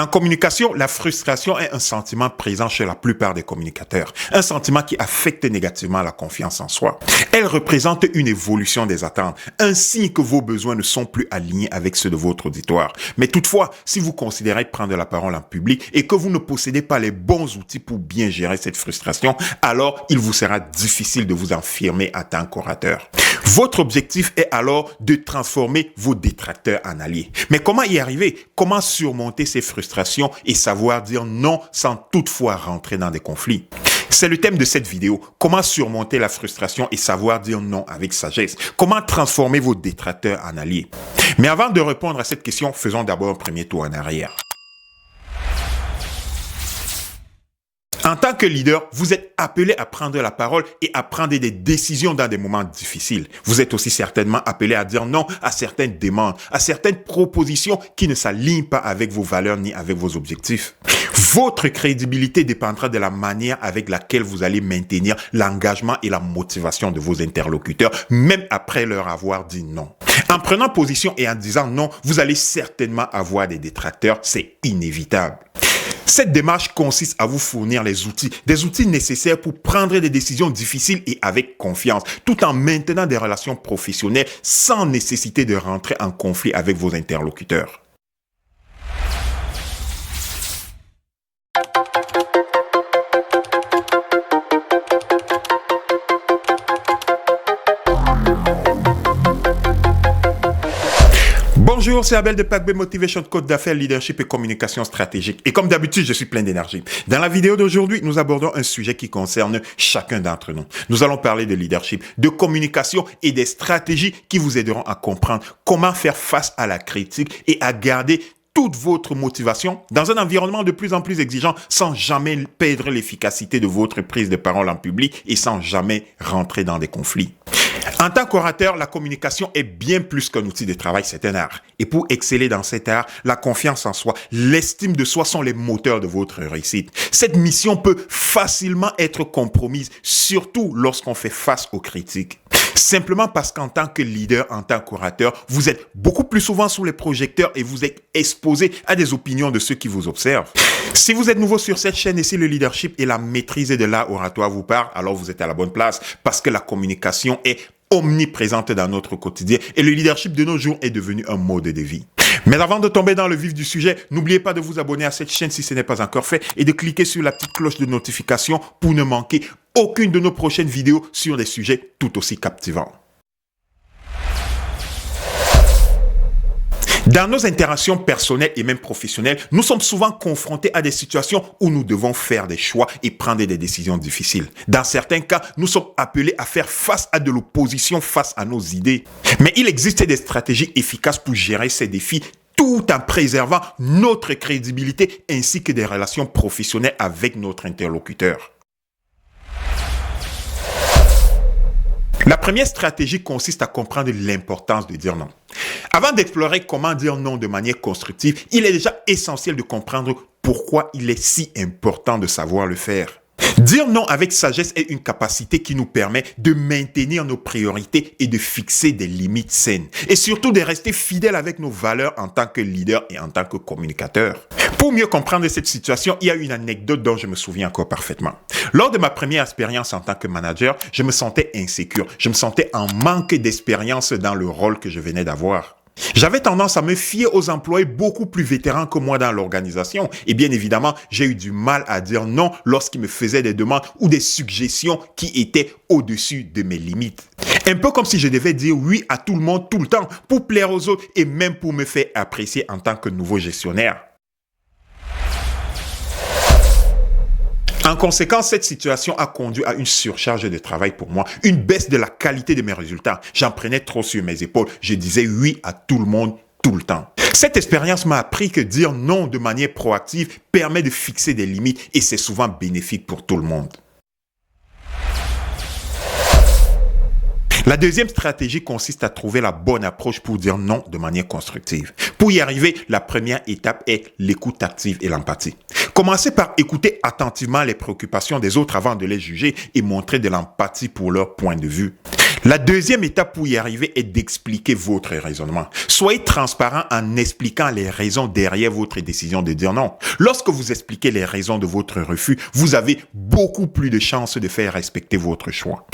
En communication, la frustration est un sentiment présent chez la plupart des communicateurs, un sentiment qui affecte négativement la confiance en soi. Elle représente une évolution des attentes, un signe que vos besoins ne sont plus alignés avec ceux de votre auditoire. Mais toutefois, si vous considérez prendre la parole en public et que vous ne possédez pas les bons outils pour bien gérer cette frustration, alors il vous sera difficile de vous affirmer en tant qu'orateur. Votre objectif est alors de transformer vos détracteurs en alliés. Mais comment y arriver? Comment surmonter ces frustrations et savoir dire non sans toutefois rentrer dans des conflits? C'est le thème de cette vidéo. Comment surmonter la frustration et savoir dire non avec sagesse? Comment transformer vos détracteurs en alliés? Mais avant de répondre à cette question, faisons d'abord un premier tour en arrière. En tant que leader, vous êtes appelé à prendre la parole et à prendre des décisions dans des moments difficiles. Vous êtes aussi certainement appelé à dire non à certaines demandes, à certaines propositions qui ne s'alignent pas avec vos valeurs ni avec vos objectifs. Votre crédibilité dépendra de la manière avec laquelle vous allez maintenir l'engagement et la motivation de vos interlocuteurs, même après leur avoir dit non. En prenant position et en disant non, vous allez certainement avoir des détracteurs, c'est inévitable. Cette démarche consiste à vous fournir des outils nécessaires pour prendre des décisions difficiles et avec confiance, tout en maintenant des relations professionnelles sans nécessité de rentrer en conflit avec vos interlocuteurs. Bonjour, c'est Abel de Pac-B Motivation, coach d'affaires, leadership et communication stratégique. Et comme d'habitude, je suis plein d'énergie. Dans la vidéo d'aujourd'hui, nous abordons un sujet qui concerne chacun d'entre nous. Nous allons parler de leadership, de communication et des stratégies qui vous aideront à comprendre comment faire face à la critique et à garder toute votre motivation dans un environnement de plus en plus exigeant sans jamais perdre l'efficacité de votre prise de parole en public et sans jamais rentrer dans des conflits. En tant qu'orateur, la communication est bien plus qu'un outil de travail, c'est un art. Et pour exceller dans cet art, la confiance en soi, l'estime de soi sont les moteurs de votre réussite. Cette mission peut facilement être compromise, surtout lorsqu'on fait face aux critiques. Simplement parce qu'en tant que leader, en tant qu'orateur, vous êtes beaucoup plus souvent sous les projecteurs et vous êtes exposé à des opinions de ceux qui vous observent. Si vous êtes nouveau sur cette chaîne et si le leadership et la maîtrise de l'art oratoire vous parlent, alors vous êtes à la bonne place parce que la communication est omniprésente dans notre quotidien et le leadership de nos jours est devenu un mode de vie. Mais avant de tomber dans le vif du sujet, n'oubliez pas de vous abonner à cette chaîne si ce n'est pas encore fait et de cliquer sur la petite cloche de notification pour ne manquer aucune de nos prochaines vidéos sur des sujets tout aussi captivants. Dans nos interactions personnelles et même professionnelles, nous sommes souvent confrontés à des situations où nous devons faire des choix et prendre des décisions difficiles. Dans certains cas, nous sommes appelés à faire face à de l'opposition face à nos idées. Mais il existe des stratégies efficaces pour gérer ces défis tout en préservant notre crédibilité ainsi que des relations professionnelles avec notre interlocuteur. La première stratégie consiste à comprendre l'importance de dire non. Avant d'explorer comment dire non de manière constructive, il est déjà essentiel de comprendre pourquoi il est si important de savoir le faire. Dire non avec sagesse est une capacité qui nous permet de maintenir nos priorités et de fixer des limites saines. Et surtout de rester fidèles avec nos valeurs en tant que leader et en tant que communicateur. Pour mieux comprendre cette situation, il y a une anecdote dont je me souviens encore parfaitement. Lors de ma première expérience en tant que manager, je me sentais insécure. Je me sentais en manque d'expérience dans le rôle que je venais d'avoir. J'avais tendance à me fier aux employés beaucoup plus vétérans que moi dans l'organisation. Et bien évidemment, j'ai eu du mal à dire non lorsqu'ils me faisaient des demandes ou des suggestions qui étaient au-dessus de mes limites. Un peu comme si je devais dire oui à tout le monde tout le temps pour plaire aux autres et même pour me faire apprécier en tant que nouveau gestionnaire. En conséquence, cette situation a conduit à une surcharge de travail pour moi, une baisse de la qualité de mes résultats. J'en prenais trop sur mes épaules. Je disais oui à tout le monde, tout le temps. Cette expérience m'a appris que dire non de manière proactive permet de fixer des limites et c'est souvent bénéfique pour tout le monde. La deuxième stratégie consiste à trouver la bonne approche pour dire non de manière constructive. Pour y arriver, la première étape est l'écoute active et l'empathie. Commencez par écouter attentivement les préoccupations des autres avant de les juger et montrer de l'empathie pour leur point de vue. La deuxième étape pour y arriver est d'expliquer votre raisonnement. Soyez transparent en expliquant les raisons derrière votre décision de dire non. Lorsque vous expliquez les raisons de votre refus, vous avez beaucoup plus de chances de faire respecter votre choix.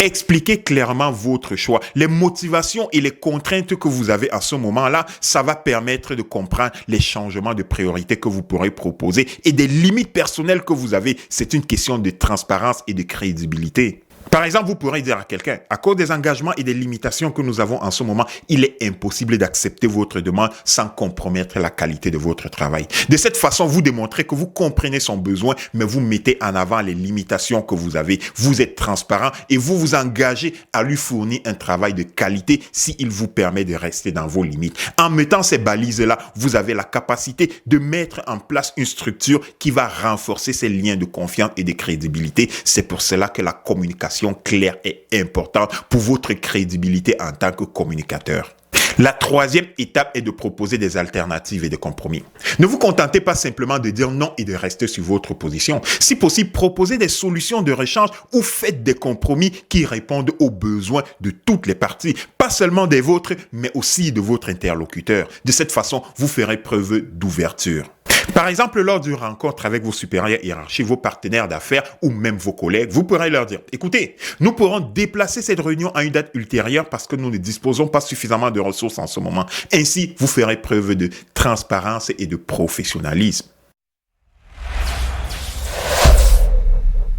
Expliquez clairement votre choix, les motivations et les contraintes que vous avez à ce moment-là. Ça va permettre de comprendre les changements de priorité que vous pourrez proposer et des limites personnelles que vous avez. C'est une question de transparence et de crédibilité. Par exemple, vous pourrez dire à quelqu'un, à cause des engagements et des limitations que nous avons en ce moment, il est impossible d'accepter votre demande sans compromettre la qualité de votre travail. De cette façon, vous démontrez que vous comprenez son besoin, mais vous mettez en avant les limitations que vous avez. Vous êtes transparent et vous vous engagez à lui fournir un travail de qualité s'il vous permet de rester dans vos limites. En mettant ces balises-là, vous avez la capacité de mettre en place une structure qui va renforcer ces liens de confiance et de crédibilité. C'est pour cela que la communication claire est importante pour votre crédibilité en tant que communicateur. La troisième étape est de proposer des alternatives et des compromis. Ne vous contentez pas simplement de dire non et de rester sur votre position. Si possible, proposez des solutions de rechange ou faites des compromis qui répondent aux besoins de toutes les parties, pas seulement des vôtres, mais aussi de votre interlocuteur. De cette façon, vous ferez preuve d'ouverture. Par exemple, lors d'une rencontre avec vos supérieurs hiérarchiques, vos partenaires d'affaires ou même vos collègues, vous pourrez leur dire, écoutez, nous pourrons déplacer cette réunion à une date ultérieure parce que nous ne disposons pas suffisamment de ressources en ce moment. Ainsi, vous ferez preuve de transparence et de professionnalisme.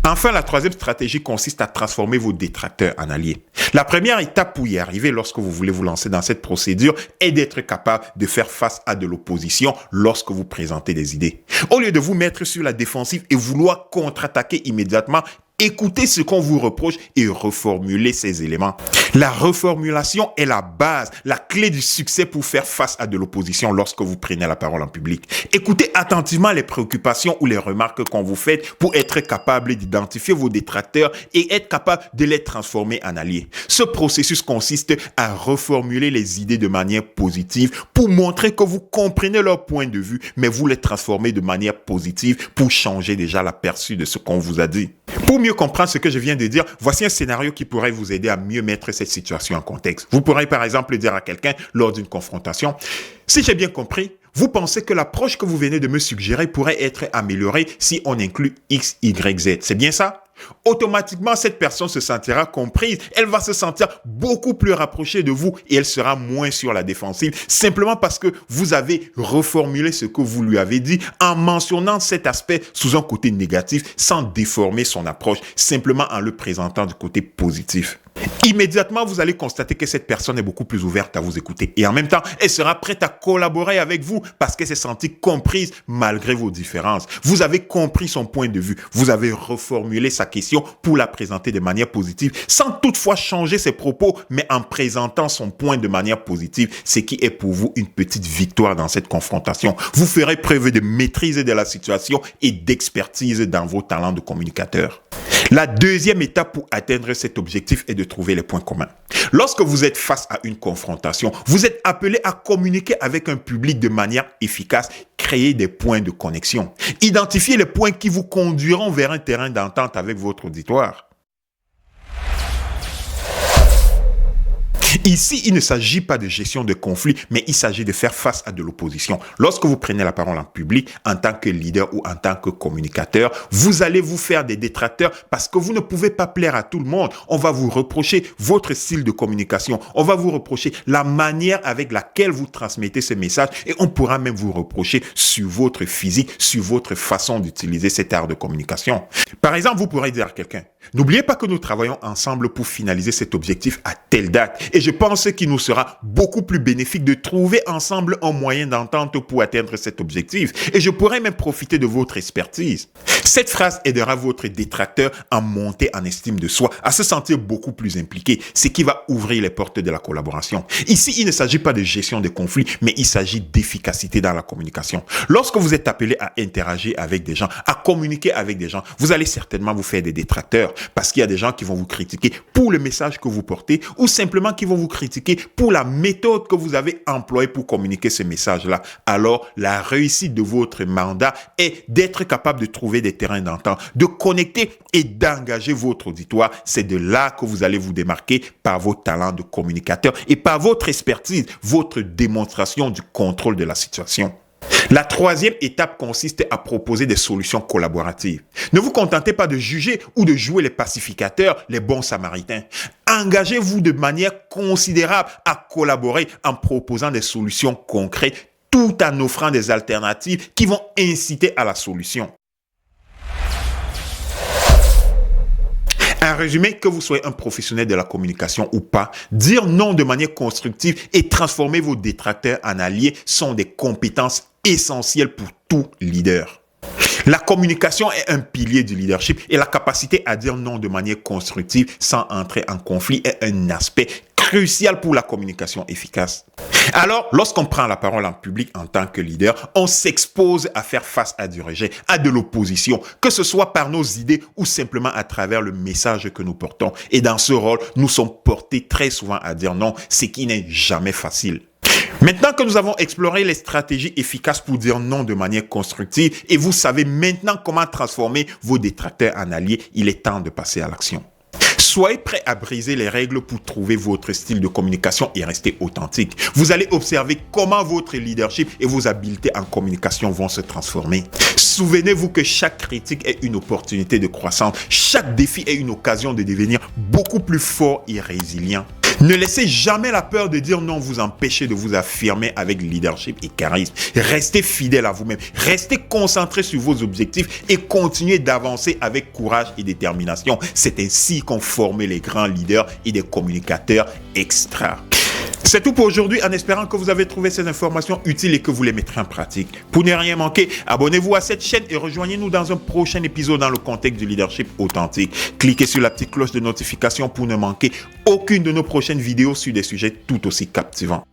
Enfin, la troisième stratégie consiste à transformer vos détracteurs en alliés. La première étape pour y arriver lorsque vous voulez vous lancer dans cette procédure est d'être capable de faire face à de l'opposition lorsque vous présentez des idées. Au lieu de vous mettre sur la défensive et vouloir contre-attaquer immédiatement, écoutez ce qu'on vous reproche et reformulez ces éléments. La reformulation est la base, la clé du succès pour faire face à de l'opposition lorsque vous prenez la parole en public. Écoutez attentivement les préoccupations ou les remarques qu'on vous fait pour être capable d'identifier vos détracteurs et être capable de les transformer en alliés. Ce processus consiste à reformuler les idées de manière positive pour montrer que vous comprenez leur point de vue, mais vous les transformez de manière positive pour changer déjà l'aperçu de ce qu'on vous a dit. Pour mieux comprendre ce que je viens de dire, voici un scénario qui pourrait vous aider à mieux mettre cette situation en contexte. Vous pourrez par exemple dire à quelqu'un lors d'une confrontation, « Si j'ai bien compris, vous pensez que l'approche que vous venez de me suggérer pourrait être améliorée si on inclut X, Y, Z. C'est bien ça ?» Automatiquement, cette personne se sentira comprise. Elle va se sentir beaucoup plus rapprochée de vous et elle sera moins sur la défensive, simplement parce que vous avez reformulé ce que vous lui avez dit en mentionnant cet aspect sous un côté négatif sans déformer son approche, simplement en le présentant du côté positif. Immédiatement, vous allez constater que cette personne est beaucoup plus ouverte à vous écouter et en même temps, elle sera prête à collaborer avec vous parce qu'elle s'est sentie comprise malgré vos différences. Vous avez compris son point de vue, vous avez reformulé sa question pour la présenter de manière positive sans toutefois changer ses propos, mais en présentant son point de manière positive, ce qui est pour vous une petite victoire dans cette confrontation. Vous ferez preuve de maîtrise de la situation et d'expertise dans vos talents de communicateur. La deuxième étape pour atteindre cet objectif est de trouver les points communs. Lorsque vous êtes face à une confrontation, vous êtes appelé à communiquer avec un public de manière efficace, créer des points de connexion. Identifiez les points qui vous conduiront vers un terrain d'entente avec votre auditoire. Ici, il ne s'agit pas de gestion de conflit, mais il s'agit de faire face à de l'opposition. Lorsque vous prenez la parole en public, en tant que leader ou en tant que communicateur, vous allez vous faire des détracteurs parce que vous ne pouvez pas plaire à tout le monde. On va vous reprocher votre style de communication. On va vous reprocher la manière avec laquelle vous transmettez ce message et on pourra même vous reprocher sur votre physique, sur votre façon d'utiliser cet art de communication. Par exemple, vous pourrez dire à quelqu'un, n'oubliez pas que nous travaillons ensemble pour finaliser cet objectif à telle date. Et je pense qu'il nous sera beaucoup plus bénéfique de trouver ensemble un moyen d'entente pour atteindre cet objectif. Et je pourrais même profiter de votre expertise. Cette phrase aidera votre détracteur à monter en estime de soi, à se sentir beaucoup plus impliqué, ce qui va ouvrir les portes de la collaboration. Ici, il ne s'agit pas de gestion des conflits, mais il s'agit d'efficacité dans la communication. Lorsque vous êtes appelé à interagir avec des gens, à communiquer avec des gens, vous allez certainement vous faire des détracteurs parce qu'il y a des gens qui vont vous critiquer pour le message que vous portez ou simplement qui vont vous critiquer pour la méthode que vous avez employée pour communiquer ce message-là. Alors, la réussite de votre mandat est d'être capable de trouver des terrains d'entente, de connecter et d'engager votre auditoire. C'est de là que vous allez vous démarquer par vos talents de communicateur et par votre expertise, votre démonstration du contrôle de la situation. La troisième étape consiste à proposer des solutions collaboratives. Ne vous contentez pas de juger ou de jouer les pacificateurs, les bons samaritains. Engagez-vous de manière considérable à collaborer en proposant des solutions concrètes tout en offrant des alternatives qui vont inciter à la solution. En résumé, que vous soyez un professionnel de la communication ou pas, dire non de manière constructive et transformer vos détracteurs en alliés sont des compétences essentielles pour tout leader. La communication est un pilier du leadership et la capacité à dire non de manière constructive sans entrer en conflit est un aspect crucial pour la communication efficace. Alors, lorsqu'on prend la parole en public en tant que leader, on s'expose à faire face à du rejet, à de l'opposition, que ce soit par nos idées ou simplement à travers le message que nous portons. Et dans ce rôle, nous sommes portés très souvent à dire non, ce qui n'est jamais facile. Maintenant que nous avons exploré les stratégies efficaces pour dire non de manière constructive et vous savez maintenant comment transformer vos détracteurs en alliés, il est temps de passer à l'action. Soyez prêts à briser les règles pour trouver votre style de communication et rester authentique. Vous allez observer comment votre leadership et vos habiletés en communication vont se transformer. Souvenez-vous que chaque critique est une opportunité de croissance. Chaque défi est une occasion de devenir beaucoup plus fort et résilient. Ne laissez jamais la peur de dire non vous empêcher de vous affirmer avec leadership et charisme. Restez fidèle à vous-même, restez concentré sur vos objectifs et continuez d'avancer avec courage et détermination. C'est ainsi qu'on forme les grands leaders et des communicateurs extra. C'est tout pour aujourd'hui en espérant que vous avez trouvé ces informations utiles et que vous les mettrez en pratique. Pour ne rien manquer, abonnez-vous à cette chaîne et rejoignez-nous dans un prochain épisode dans le contexte du leadership authentique. Cliquez sur la petite cloche de notification pour ne manquer aucune de nos prochaines vidéos sur des sujets tout aussi captivants.